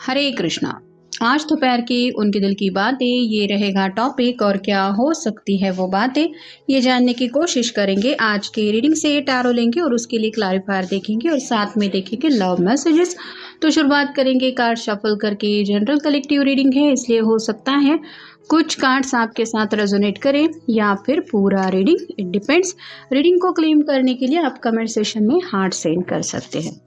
हरे कृष्णा। आज दोपहर की उनके दिल की बातें ये रहेगा टॉपिक, और क्या हो सकती है वो बातें ये जानने की कोशिश करेंगे। आज के रीडिंग से टैरो लेंगे और उसके लिए क्लैरिफायर देखेंगे और साथ में देखेंगे लव मैसेजेस। तो शुरुआत करेंगे कार्ड शफल करके। जनरल कलेक्टिव रीडिंग है, इसलिए हो सकता है कुछ कार्ड्स आपके साथ रेजोनेट करें या फिर पूरा रीडिंग, इट डिपेंड्स। रीडिंग को क्लेम करने के लिए आप कमेंट सेशन में हार्ट सेंड कर सकते हैं।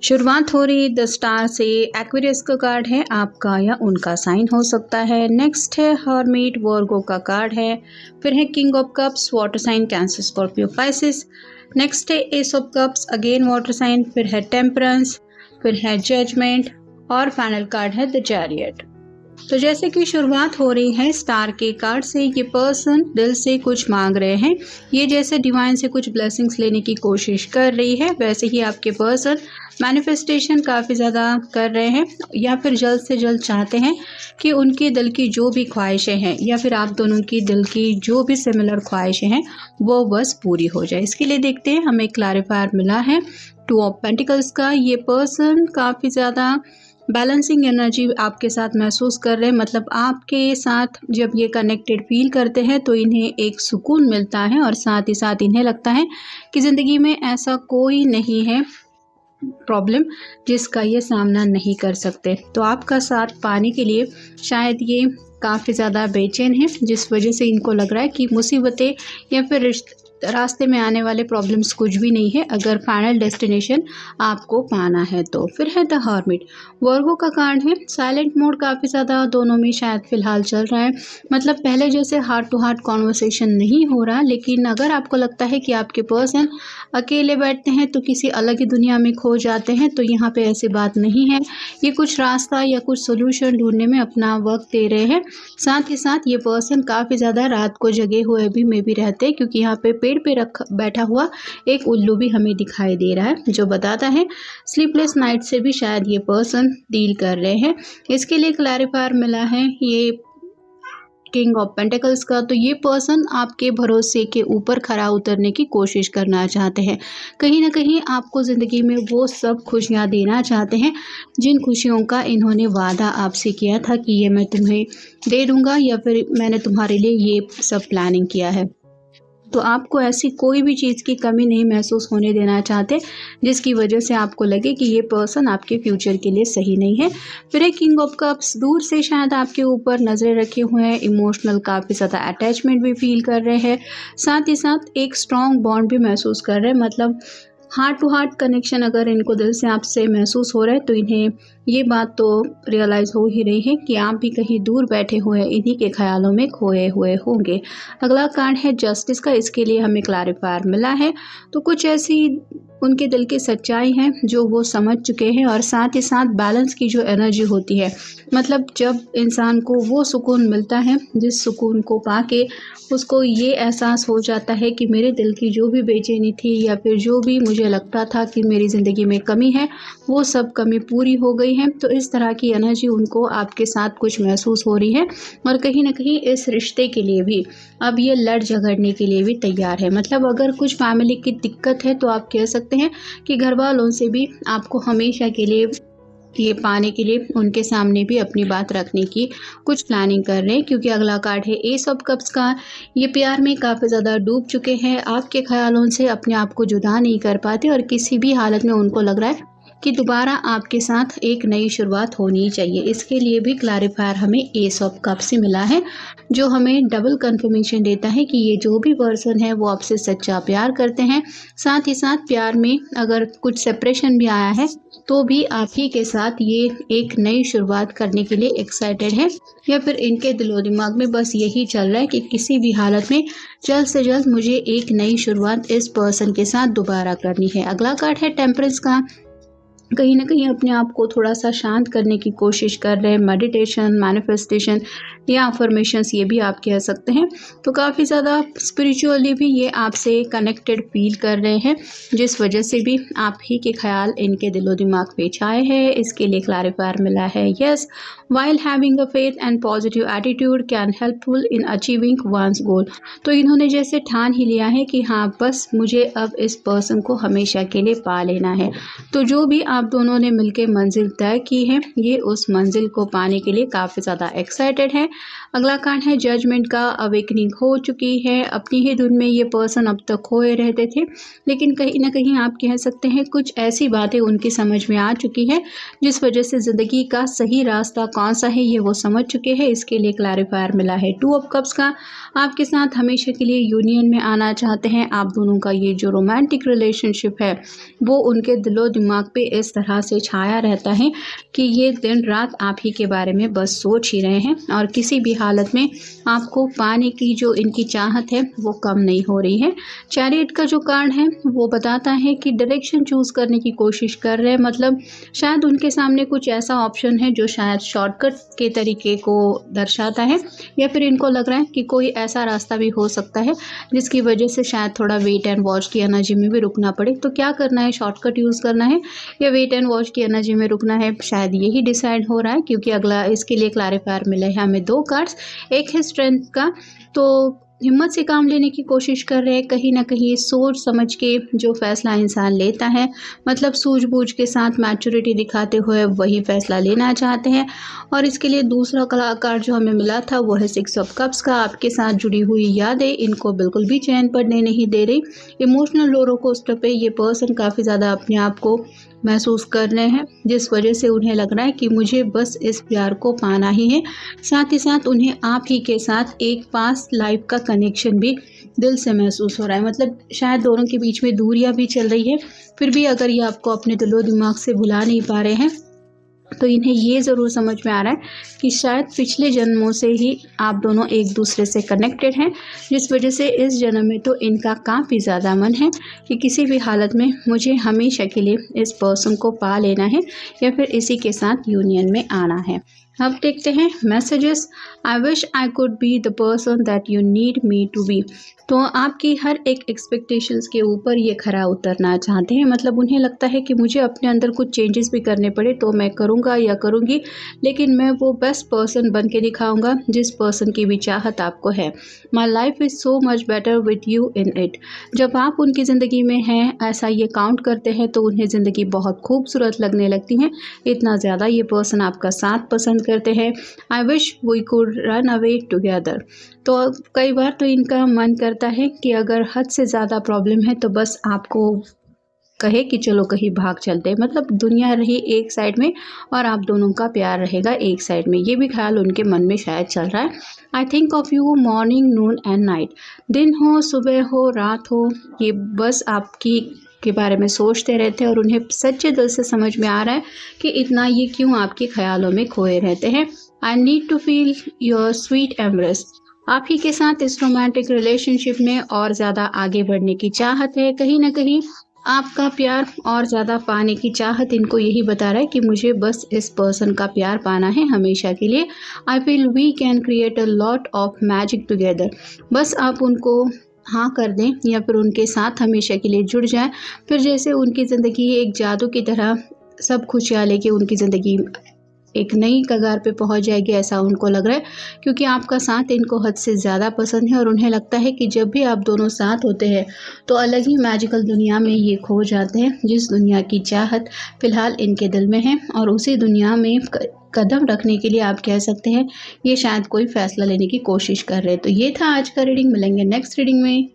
शुरुआत हो रही द स्टार से। एक्वेरियस का कार्ड है, आपका या उनका साइन हो सकता है। नेक्स्ट है हर्मिट, वर्गो का कार्ड है। फिर है king of cups, water sign Cancer Scorpio Pisces. Next है ace of cups, again water sign. फिर है टेम्परेंस, फिर है जजमेंट और फाइनल कार्ड है द चैरियट। तो जैसे कि शुरुआत हो रही है स्टार के कार्ड से, ये पर्सन दिल से कुछ मांग रहे हैं। ये जैसे डिवाइन से कुछ ब्लेसिंग्स लेने की कोशिश कर रही है, वैसे ही आपके पर्सन मैनिफेस्टेशन काफ़ी ज़्यादा कर रहे हैं या फिर जल्द से जल्द चाहते हैं कि उनके दिल की जो भी ख्वाहिशें हैं या फिर आप दोनों की दिल की जो भी सिमिलर ख्वाहिशें हैं वो बस पूरी हो जाए। इसके लिए देखते हैं, हमें क्लैरिफायर मिला है टू ऑफ पेंटिकल्स का। ये पर्सन काफ़ी ज़्यादा बैलेंसिंग एनर्जी आपके साथ महसूस कर रहे हैं, मतलब आपके साथ जब ये कनेक्टेड फील करते हैं तो इन्हें एक सुकून मिलता है और साथ ही साथ इन्हें लगता है कि ज़िंदगी में ऐसा कोई नहीं है प्रॉब्लम जिसका ये सामना नहीं कर सकते। तो आपका साथ पाने के लिए शायद ये काफ़ी ज़्यादा बेचैन है, जिस वजह से इनको लग रहा है कि मुसीबतें या फिर रास्ते में आने वाले प्रॉब्लम्स कुछ भी नहीं है अगर फाइनल डेस्टिनेशन आपको पाना है तो। फिर है द हर्मिट, वर्गो का कार्ड है। साइलेंट मोड काफ़ी ज़्यादा दोनों में शायद फिलहाल चल रहा है, मतलब पहले जैसे हार्ट टू हार्ट कॉन्वर्सेशन नहीं हो रहा, लेकिन अगर आपको लगता है कि आपके पर्सन अकेले बैठते हैं तो किसी अलग ही दुनिया में खो जाते हैं, तो यहाँ पे ऐसी बात नहीं है। ये कुछ रास्ता या कुछ सोल्यूशन ढूंढने में अपना वक्त दे रहे हैं। साथ ही साथ ये पर्सन काफ़ी ज़्यादा रात को जगे हुए भी मे भी रहते हैं, क्योंकि यहाँ पे पेड़ पे बैठा हुआ एक उल्लू भी हमें दिखाई दे रहा है, जो बताता है स्लीपलेस नाइट से भी शायद ये पर्सन डील कर रहे हैं। इसके लिए क्लैरिफायर मिला है ये किंग ऑफ पेंटिकल्स का। तो ये पर्सन आपके भरोसे के ऊपर खरा उतरने की कोशिश करना चाहते हैं। कहीं ना कहीं आपको ज़िंदगी में वो सब खुशियाँ देना चाहते हैं जिन खुशियों का इन्होंने वादा आपसे किया था कि ये मैं तुम्हें दे दूंगा, या फिर मैंने तुम्हारे लिए ये सब प्लानिंग किया है। तो आपको ऐसी कोई भी चीज़ की कमी नहीं महसूस होने देना चाहते जिसकी वजह से आपको लगे कि ये पर्सन आपके फ्यूचर के लिए सही नहीं है। फिर एक किंग ऑफ कप्स, दूर से शायद आपके ऊपर नज़रें रखे हुए हैं, इमोशनल काफ़ी ज़्यादा अटैचमेंट भी फील कर रहे हैं, साथ ही साथ एक स्ट्रॉन्ग बॉन्ड भी महसूस कर रहे हैं। मतलब हार्ट टू हार्ट कनेक्शन अगर इनको दिल से आपसे महसूस हो रहा है तो इन्हें ये बात तो रियलाइज़ हो ही रही है कि आप भी कहीं दूर बैठे हुए इन्हीं के ख्यालों में खोए हुए होंगे। अगला कार्ड है जस्टिस का, इसके लिए हमें क्लैरिफायर मिला है। तो कुछ ऐसी उनके दिल की सच्चाई है जो वो समझ चुके हैं, और साथ ही साथ बैलेंस की जो एनर्जी होती है, मतलब जब इंसान को वो सुकून मिलता है जिस सुकून को पाके उसको ये एहसास हो जाता है कि मेरे दिल की जो भी बेचैनी थी या फिर जो भी मुझे लगता था कि मेरी ज़िंदगी में कमी है वो सब कमी पूरी हो गई है। तो इस तरह की एनर्जी उनको आपके साथ कुछ महसूस हो रही है, और कहीं ना कहीं इस रिश्ते के लिए भी अब ये लड़ झगड़ने के लिए भी तैयार है। मतलब अगर कुछ फैमिली की दिक्कत है तो आप कह सकते हैं कि घर वालों से भी आपको हमेशा के लिए ये पाने के लिए उनके सामने भी अपनी बात रखने की कुछ प्लानिंग कर रहे हैं, क्योंकि अगला कार्ड है एस ऑफ कप्स का। ये प्यार में काफ़ी ज़्यादा डूब चुके हैं, आपके ख्यालों से अपने आप को जुदा नहीं कर पाते, और किसी भी हालत में उनको लग रहा है कि दोबारा आपके साथ एक नई शुरुआत होनी चाहिए। इसके लिए भी क्लैरिफायर हमें एस ऑफ कप से मिला है, जो हमें डबल कंफर्मेशन देता है कि ये जो भी पर्सन है वो आपसे सच्चा प्यार करते हैं। साथ ही साथ प्यार में अगर कुछ सेपरेशन भी आया है तो भी आप ही के साथ ये एक नई शुरुआत करने के लिए एक्साइटेड है, या फिर इनके दिलो दिमाग में बस यही चल रहा है कि किसी भी हालत में जल्द से जल्द मुझे एक नई शुरुआत इस पर्सन के साथ दोबारा करनी है। अगला कार्ड है टेम्परेंस का। कहीं न कहीं अपने आप को थोड़ा-सा शांत करने की कोशिश कर रहे हैं। मेडिटेशन, मैनिफेस्टेशन या अफ़र्मेशंस ये भी आप कह सकते हैं। तो काफ़ी ज़्यादा स्पिरिचुअली भी ये आपसे कनेक्टेड फ़ील कर रहे हैं, जिस वजह से भी आप ही के ख़्याल इनके दिलो-दिमाग पे छाए हैं। इसके लिए क्लैरिफ़ायर मिला है yes, while having a faith and positive attitude can helpful in achieving one's goal. तो इन्होंने जैसे ठान ही लिया है कि हाँ, बस मुझे अब इस पर्सन को हमेशा के लिए पा लेना है। तो जो भी आप दोनों ने मिलके मंजिल तय की है, ये उस मंजिल को पाने के लिए काफ़ी ज़्यादा एक्साइटेड है। अगला कार्ड है जजमेंट का। अवेकनिंग हो चुकी है। अपनी ही धुन में ये पर्सन अब तक खोए रहते थे, लेकिन कहीं ना कहीं आप कह सकते हैं कुछ ऐसी बातें उनकी समझ में आ चुकी है, जिस वजह से ज़िंदगी का सही रास्ता कौन सा है ये वो समझ चुके हैं। इसके लिए क्लैरिफायर मिला है 2 ऑफ कप्स का। आपके साथ हमेशा के लिए यूनियन में आना चाहते हैं। आप दोनों का ये जो रोमांटिक रिलेशनशिप है वो उनके दिलो दिमाग पे इस तरह से छाया रहता है कि ये दिन रात आप ही के बारे में बस सोच ही रहे हैं, और किसी भी हालत में आपको पाने की जो इनकी चाहत है वो कम नहीं हो रही है। चैरियट का जो कार्ड है वो बताता है कि डायरेक्शन चूज़ करने की कोशिश कर रहे हैं, मतलब शायद उनके सामने कुछ ऐसा ऑप्शन है जो शायद शॉर्टकट के तरीके को दर्शाता है, या फिर इनको लग रहा है कि कोई ऐसा रास्ता भी हो सकता है जिसकी वजह से शायद थोड़ा वेट एंड वॉच की एनर्जी में भी रुकना पड़े। तो क्या करना है, शॉर्टकट यूज़ करना है या वेट एंड वॉच की एनर्जी में रुकना है, शायद यही डिसाइड हो रहा है, क्योंकि अगला इसके लिए क्लैरिफायर मिले हैं हमें 2 कार्ड्स। एक है स्ट्रेंथ का, तो हिम्मत से काम लेने की कोशिश कर रहे हैं, कहीं ना कहीं सोच समझ के जो फैसला इंसान लेता है, मतलब सूझबूझ के साथ मैच्योरिटी दिखाते हुए वही फैसला लेना चाहते हैं। और इसके लिए दूसरा कार्ड जो हमें मिला था वो है 6 ऑफ कप्स का। आपके साथ जुड़ी हुई यादें इनको बिल्कुल भी चैन पड़ने नहीं दे रही। इमोशनल रोलर कोस्टर पे ये पर्सन काफ़ी ज़्यादा अपने आप को महसूस कर रहे हैं, जिस वजह से उन्हें लग रहा है कि मुझे बस इस प्यार को पाना ही है। साथ ही साथ उन्हें आप ही के साथ एक पास्ट लाइफ का कनेक्शन भी दिल से महसूस हो रहा है, मतलब शायद दोनों के बीच में दूरियां भी चल रही है, फिर भी अगर ये आपको अपने दिलो दिमाग से भुला नहीं पा रहे हैं तो इन्हें ये ज़रूर समझ में आ रहा है कि शायद पिछले जन्मों से ही आप दोनों एक दूसरे से कनेक्टेड हैं, जिस वजह से इस जन्म में तो इनका काफ़ी ज़्यादा मन है कि किसी भी हालत में मुझे हमेशा के लिए इस पर्सन को पा लेना है या फिर इसी के साथ यूनियन में आना है। अब देखते हैं messages. I wish I could be the person that you need me to be. तो आपकी हर एक एक्सपेक्टेशंस के ऊपर ये खरा उतरना चाहते हैं, मतलब उन्हें लगता है कि मुझे अपने अंदर कुछ चेंजेस भी करने पड़े तो मैं करूँगा या करूँगी, लेकिन मैं वो बेस्ट पर्सन बन के दिखाऊँगा जिस पर्सन की भी चाहत आपको है। My life is so much better with you in it. जब आप उनकी ज़िंदगी में हैं, ऐसा ये काउंट करते हैं तो उन्हें ज़िंदगी बहुत खूबसूरत लगने लगती है। इतना ज़्यादा ये पर्सन आपका साथ पसंद करते हैं। I wish we could run away together. तो कई बार तो इनका मन करता है कि अगर हद से ज़्यादा प्रॉब्लम है तो बस आपको कहे कि चलो कहीं भाग चलते हैं, मतलब दुनिया रही एक साइड में और आप दोनों का प्यार रहेगा एक साइड में, ये भी ख्याल उनके मन में शायद चल रहा है। I think of you morning, Noon and night. दिन हो, सुबह हो, रात हो, ये बस आपकी के बारे में सोचते रहते हैं और उन्हें सच्चे दिल से समझ में आ रहा है कि इतना ये क्यों आपके ख्यालों में खोए रहते हैं। I need to feel your sweet embrace. आप ही के साथ इस रोमांटिक रिलेशनशिप में और ज़्यादा आगे बढ़ने की चाहत है। कहीं ना कहीं आपका प्यार और ज़्यादा पाने की चाहत इनको यही बता रहा है कि मुझे बस इस पर्सन का प्यार पाना है हमेशा के लिए। I feel we can create a lot of magic together. बस आप उनको हाँ कर दें या फिर उनके साथ हमेशा के लिए जुड़ जाएं, फिर जैसे उनकी ज़िंदगी एक जादू की तरह सब खुशियाँ लेके उनकी ज़िंदगी एक नई कगार पे पहुंच जाएगी, ऐसा उनको लग रहा है, क्योंकि आपका साथ इनको हद से ज़्यादा पसंद है और उन्हें लगता है कि जब भी आप दोनों साथ होते हैं तो अलग ही मैजिकल दुनिया में ये खो जाते हैं, जिस दुनिया की चाहत फ़िलहाल इनके दिल में है, और उसी दुनिया में कदम रखने के लिए आप कह सकते हैं ये शायद कोई फ़ैसला लेने की कोशिश कर रहे हैं। तो ये था आज का रीडिंग, मिलेंगे नेक्स्ट रीडिंग में।